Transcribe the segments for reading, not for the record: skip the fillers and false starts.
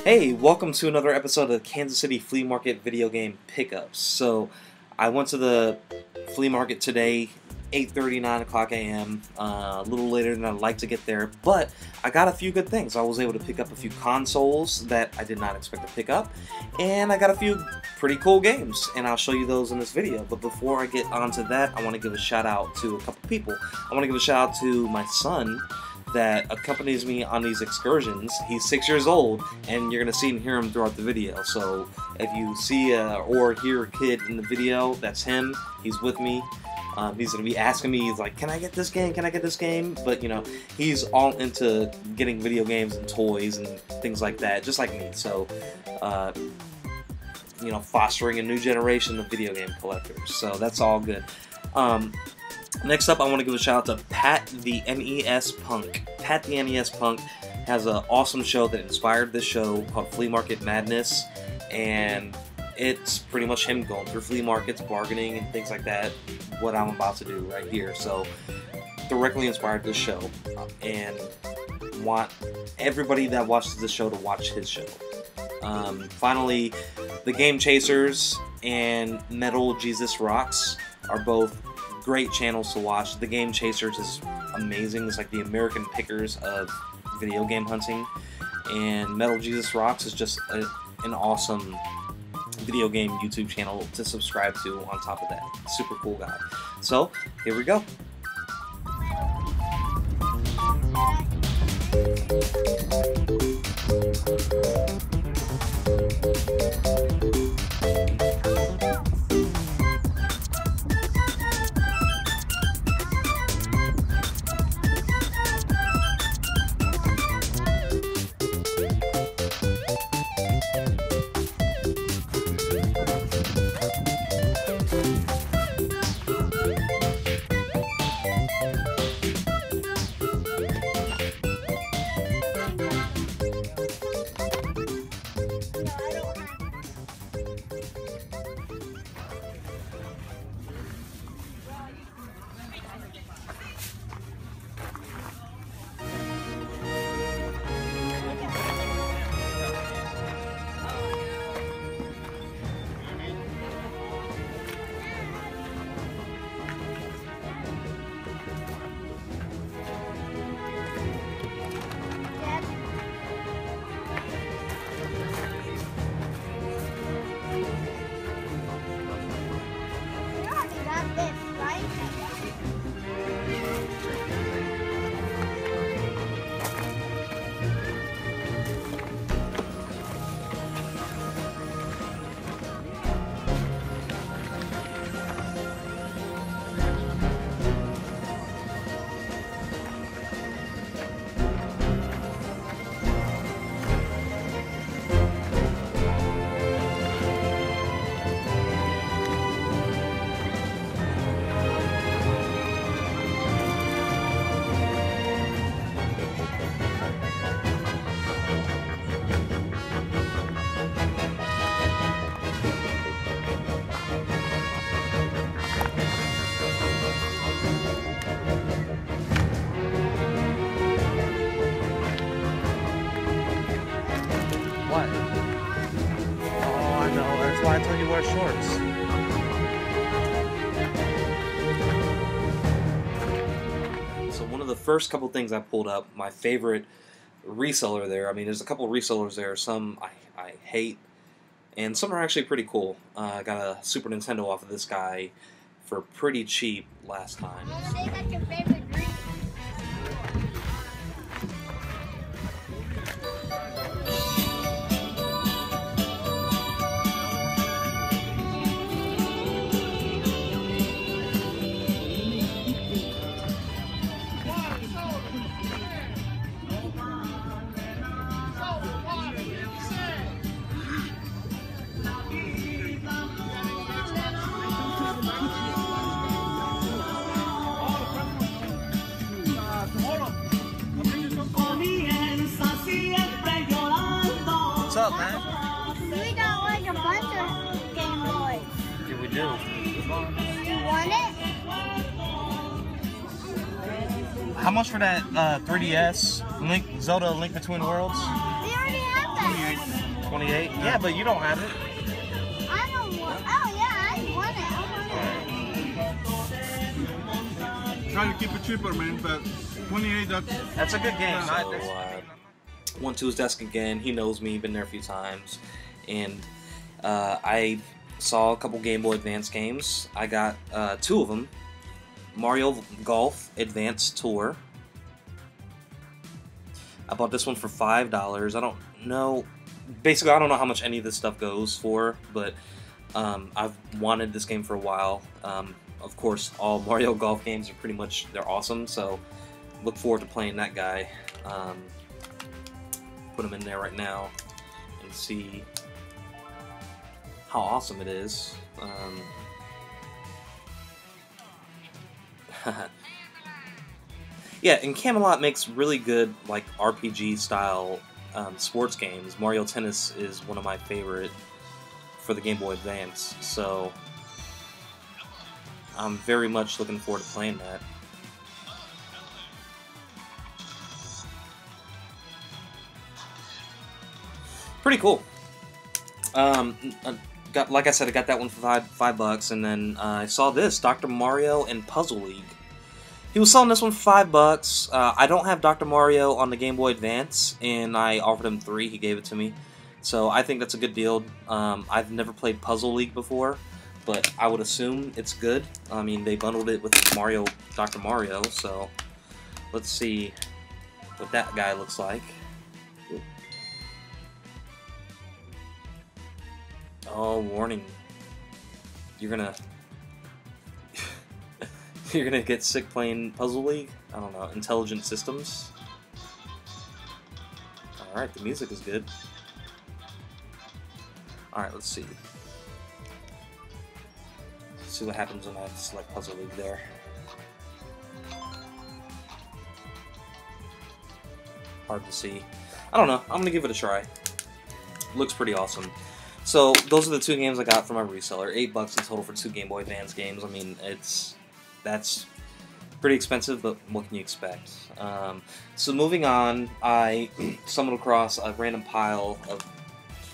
Hey, welcome to another episode of the Kansas City Flea Market video game pickups. So, I went to the flea market today, 8:30, 9 o'clock a.m., a little later than I'd like to get there, but I got a few good things. I was able to pick up a few consoles that I did not expect to pick up, and I got a few pretty cool games, and I'll show you those in this video. But before I get onto that, I want to give a shout out to a couple people. I want to give a shout out to my son that accompanies me on these excursions. He's 6 years old, and you're going to see and hear him throughout the video. So if you see or hear a kid in the video, that's him. He's with me. He's going to be asking me, he's like, can I get this game? Can I get this game? But, you know, he's all into getting video games and toys and things like that, just like me. So, you know, fostering a new generation of video game collectors. So that's all good. Next up, I want to give a shout out to Pat the NES Punk. Pat the NES Punk has an awesome show that inspired this show called Flea Market Madness, and it's pretty much him going through flea markets, bargaining, and things like that, what I'm about to do right here. So, directly inspired this show, and want everybody that watches this show to watch his show. Finally, The Game Chasers and Metal Jesus Rocks are both great channels to watch. The Game Chasers is amazing. It's like the American Pickers of video game hunting, and Metal Jesus Rocks is just an awesome video game YouTube channel to subscribe to on top of that. Super cool guy. So, here we go. What? Oh, I know. That's why I tell you wear shorts. So one of the first couple things I pulled up, my favorite reseller there, I mean, there's a couple resellers there. Some I hate, and some are actually pretty cool. I got a Super Nintendo off of this guy for pretty cheap last time. What's up, man? We got like a bunch of Game Boys. Yeah, we do. You want it? How much for that 3DS Zelda Link Between Worlds? We already have that. 28. 28? Yeah, but you don't have it. I don't want. Oh yeah, I want it. Try to keep it cheaper, man, but 28, That's a good game. So, Went to his desk again. He knows me, been there a few times. And I saw a couple Game Boy Advance games. I got 2 of them. Mario Golf Advance Tour. I bought this one for $5. I don't know. Basically, I don't know how much any of this stuff goes for, but I've wanted this game for a while. Of course, all Mario Golf games are pretty much, they're awesome, so look forward to playing that guy. Put him in there right now and see how awesome it is. Yeah, and Camelot makes really good, like, RPG style sports games. Mario Tennis is one of my favorite for the Game Boy Advance, so I'm very much looking forward to playing that. Pretty cool. Like I said, I got that one for $5, and then I saw this, Dr. Mario and Puzzle League. He was selling this one for $5. I don't have Dr. Mario on the Game Boy Advance, and I offered him $3. He gave it to me, so I think that's a good deal. I've never played Puzzle League before, but I would assume it's good. I mean, they bundled it with Mario, Dr. Mario, so let's see what that guy looks like. Oh, warning. You're gonna get sick playing Puzzle League? I don't know, Intelligent Systems? Alright, the music is good. Alright, let's see. Let's see what happens when I select Puzzle League there. Hard to see. I don't know, I'm gonna give it a try. Looks pretty awesome. So, those are the 2 games I got from my reseller. $8 in total for 2 Game Boy Advance games. I mean, that's pretty expensive, but what can you expect? So moving on, I stumbled across a random pile of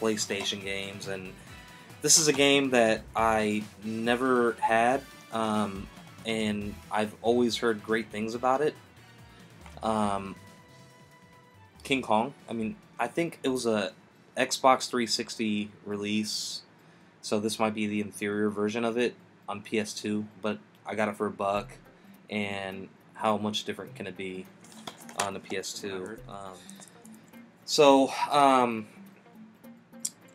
PlayStation games, and this is a game that I never had, and I've always heard great things about it. King Kong. I mean, I think it was a Xbox 360 release, so this might be the inferior version of it on PS2, but I got it for $1, and how much different can it be on the PS2?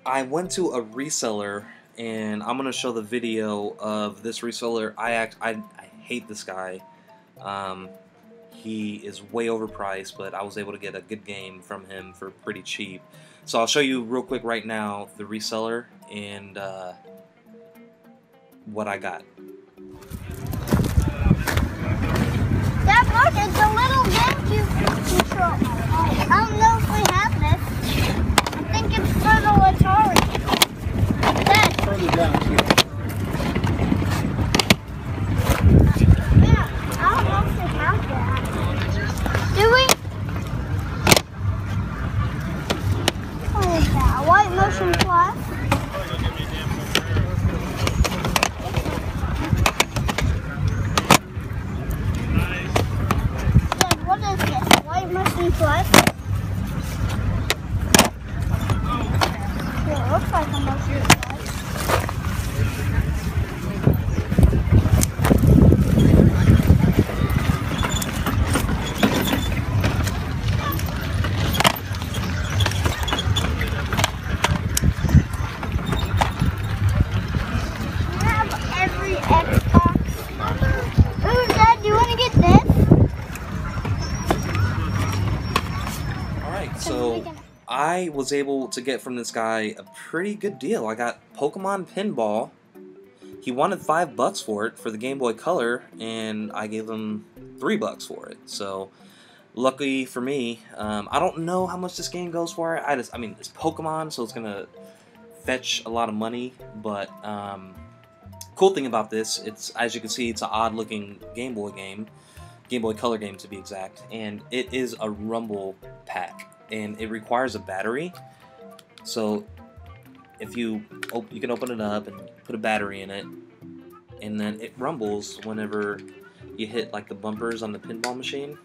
I went to a reseller, and I'm gonna show the video of this reseller. I hate this guy. He is way overpriced, but I was able to get a good game from him for pretty cheap. So I'll show you real quick right now the reseller and what I got. Dad, look, it's a little GameCube control. I don't know if we have this. I think it's for the Atari. Dad. further down here. Yeah, I don't know if we have that. Do we? What is that? A white motion plus? Dad, what is this? A white motion plus? Yeah, it looks like a motion plus. So I was able to get from this guy a pretty good deal. I got Pokemon Pinball. He wanted $5 for it for the Game Boy Color, and I gave him $3 for it. So lucky for me, I don't know how much this game goes for. I mean, it's Pokemon, so it's gonna fetch a lot of money. But cool thing about this, it's, as you can see, it's an odd-looking Game Boy game, Game Boy Color game to be exact, and it is a rumble pack. And it requires a battery, So if you can open it up and put a battery in it, and then it rumbles whenever you hit like the bumpers on the pinball machine.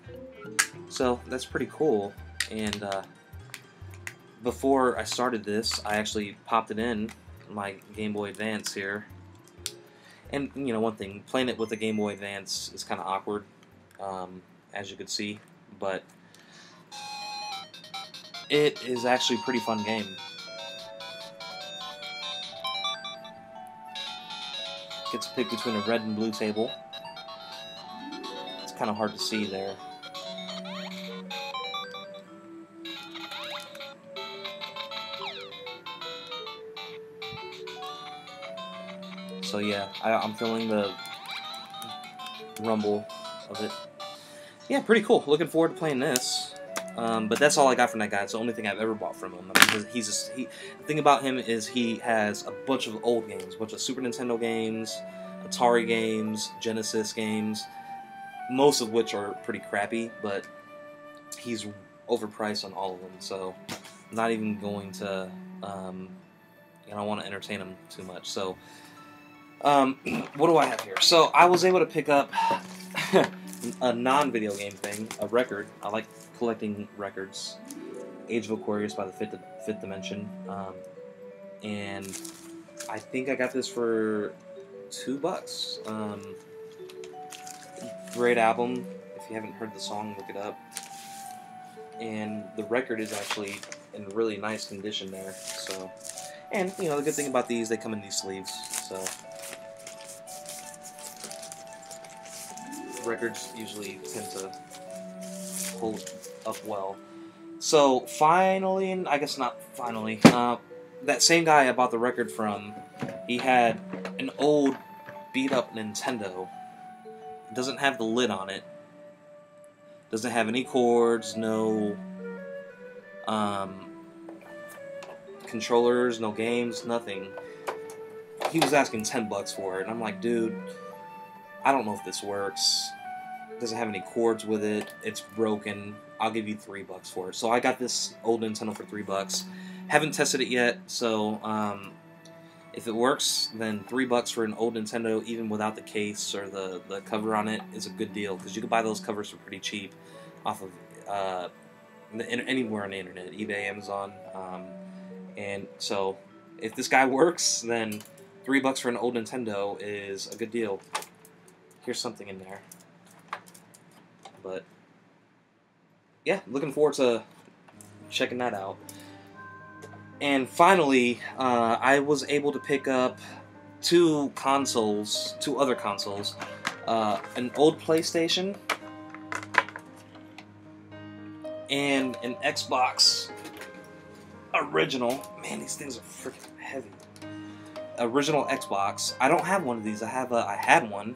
So that's pretty cool. And before I started this, I actually popped it in my Game Boy Advance here. And you know, one thing, playing it with the Game Boy Advance is kind of awkward, as you could see, but it is actually a pretty fun game. Get to pick between a red and blue table. It's kind of hard to see there. So yeah, I'm feeling the rumble of it. Yeah, pretty cool. Looking forward to playing this. But that's all I got from that guy. It's the only thing I've ever bought from him. I mean, the thing about him is he has a bunch of old games, a bunch of Super Nintendo games, Atari games, Genesis games, most of which are pretty crappy, but he's overpriced on all of them, so I'm not even going to, I don't want to entertain him too much. So, what do I have here? So, I was able to pick up a non-video game thing, a record. I like collecting records. Age of Aquarius by the Fifth Dimension. And I think I got this for $2. Great album. If you haven't heard the song, look it up. And the record is actually in really nice condition there. So, and you know, the good thing about these, they come in these sleeves. So records usually tend to hold up well. So finally, I guess not finally, that same guy I bought the record from, he had an old beat up Nintendo. It doesn't have the lid on it. Doesn't have any chords, no controllers, no games, nothing. He was asking $10 for it, and I'm like, dude, I don't know if this works. It doesn't have any chords with it. It's broken. I'll give you $3 for it. So I got this old Nintendo for $3. Haven't tested it yet, so if it works, then $3 for an old Nintendo, even without the case or the cover on it, is a good deal, because you can buy those covers for pretty cheap off of anywhere on the internet, eBay, Amazon, and so if this guy works, then $3 for an old Nintendo is a good deal. Here's something in there, but yeah, looking forward to checking that out. And finally, I was able to pick up two other consoles, an old PlayStation and an Xbox original. Man, these things are freaking heavy. Original Xbox. I don't have one of these. I had one,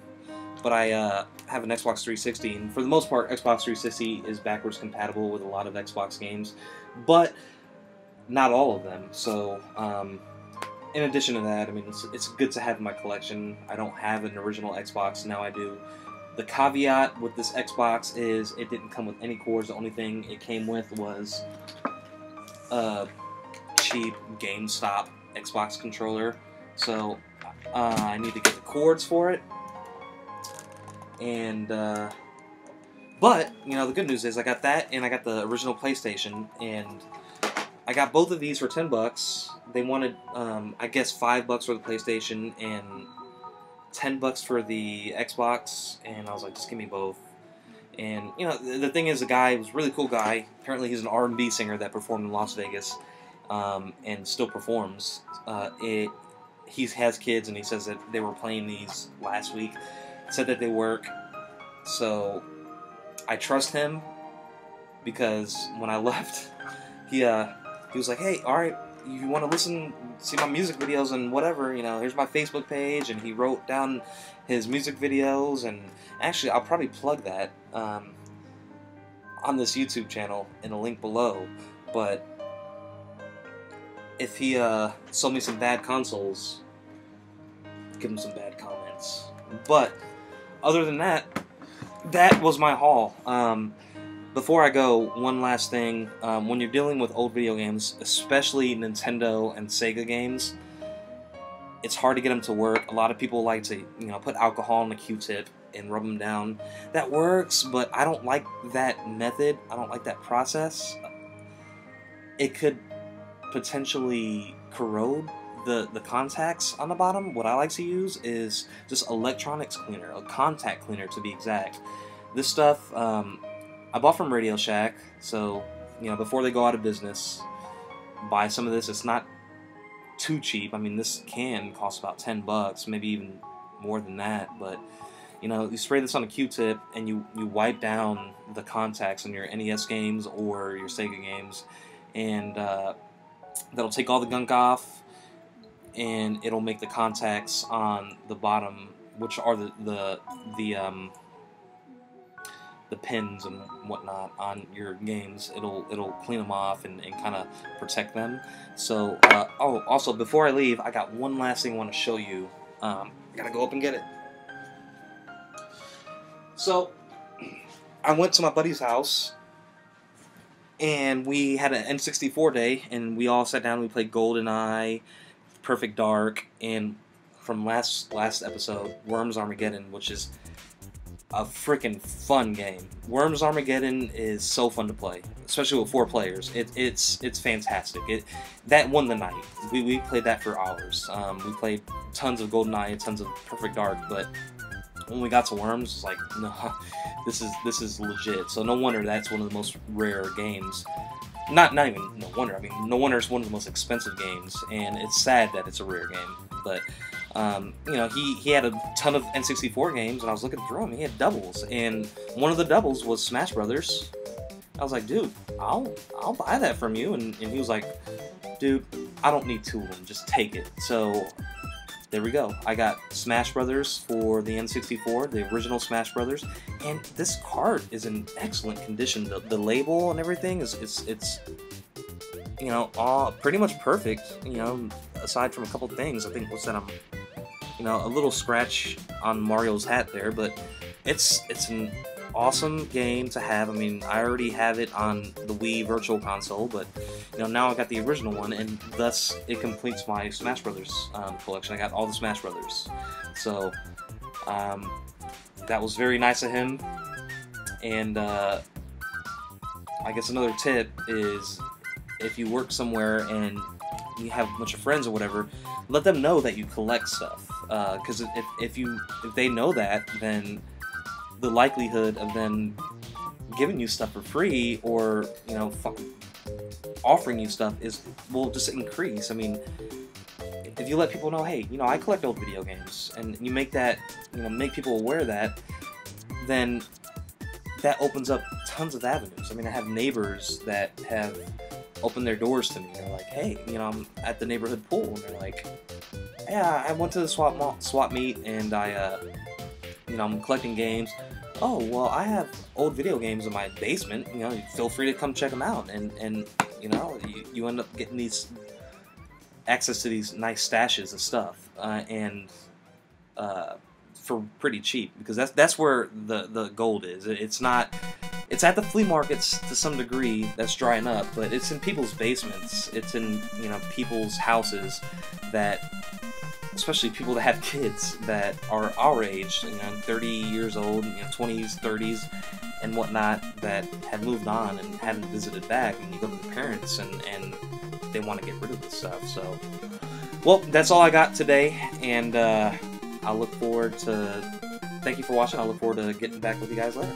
but I have an Xbox 360, and for the most part, Xbox 360 is backwards compatible with a lot of Xbox games, but not all of them. So, in addition to that, I mean, it's good to have in my collection. I don't have an original Xbox, now I do. The caveat with this Xbox is it didn't come with any cords. The only thing it came with was a cheap GameStop Xbox controller. So, I need to get the cords for it. And, but, you know, the good news is I got that, and I got the original PlayStation, and I got both of these for $10. They wanted, I guess, $5 for the PlayStation and $10 for the Xbox, and I was like, just give me both. And you know, the thing is, the guy was a really cool guy. Apparently, he's an R&B singer that performed in Las Vegas, and still performs. He has kids, and he says that they were playing these last week. Said that they work, so I trust him, because when I left, he was like, hey, alright, you want to see my music videos and whatever, you know, here's my Facebook page, and he wrote down his music videos, and actually, I'll probably plug that on this YouTube channel in a link below, but if he sold me some bad consoles, give him some bad comments. But other than that, that was my haul. before I go, one last thing. When you're dealing with old video games, especially Nintendo and Sega games, it's hard to get them to work. A lot of people like to, put alcohol in a Q-tip and rub them down. That works, but I don't like that method. I don't like that process. It could potentially corrode the contacts on the bottom. What I like to use is just electronics cleaner, a contact cleaner to be exact. This stuff I bought from Radio Shack, so before they go out of business, buy some of this. It's not too cheap. I mean, this can cost about $10, maybe even more than that. But you spray this on a Q-tip and you wipe down the contacts on your NES games or your Sega games, and that'll take all the gunk off, and it'll make the contacts on the bottom, which are the pins and whatnot on your games. It'll clean them off and kind of protect them. So oh, also before I leave, I got one last thing I want to show you. Gotta go up and get it. So I went to my buddy's house and we had an N64 day, and we all sat down and we played GoldenEye, Perfect Dark, and from last episode, Worms Armageddon, which is a freaking fun game. Worms Armageddon is so fun to play, especially with 4 players. It's fantastic. That won the night. We played that for hours. We played tons of GoldenEye and tons of Perfect Dark, but when we got to Worms, it's like, no, this is legit. So no wonder that's one of the most rare games. Not even no wonder. I mean, no wonder it's one of the most expensive games, and it's sad that it's a rare game. But he had a ton of N64 games, and I was looking through them. He had doubles, and one of the doubles was Smash Brothers. I was like, dude, I'll buy that from you, and he was like, dude, I don't need 2 of them, just take it. So there we go. I got Smash Brothers for the N64, the original Smash Brothers, and this card is in excellent condition. The label and everything it's all pretty much perfect. Aside from a couple things, I think what's that? A little scratch on Mario's hat there, but it's an awesome game to have. I mean, I already have it on the Wii Virtual Console, but now I got the original one, and thus it completes my Smash Brothers collection. I got all the Smash Brothers, so that was very nice of him. And I guess another tip is, if you work somewhere and you have a bunch of friends or whatever, let them know that you collect stuff, because if they know that, then the likelihood of them giving you stuff for free or offering you stuff will just increase. I mean, if you let people know, hey, I collect old video games, and you make that, make people aware of that, then that opens up tons of avenues. I mean, I have neighbors that have opened their doors to me. They're like, hey, I'm at the neighborhood pool, and they're like, yeah, I went to the swap meet, and I'm collecting games. Oh, well, I have old video games in my basement. Feel free to come check them out, and you end up getting these access to these nice stashes of stuff, and for pretty cheap, because that's where the gold is. It's not. It's at the flea markets to some degree. That's drying up, but it's in people's basements. It's in people's houses, that, especially people that have kids that are our age, 30 years old, 20s, 30s, and whatnot, that have moved on and haven't visited back. And you go to the parents, and they want to get rid of this stuff. So, well, that's all I got today, and I look forward to. Thank you for watching. I look forward to getting back with you guys later.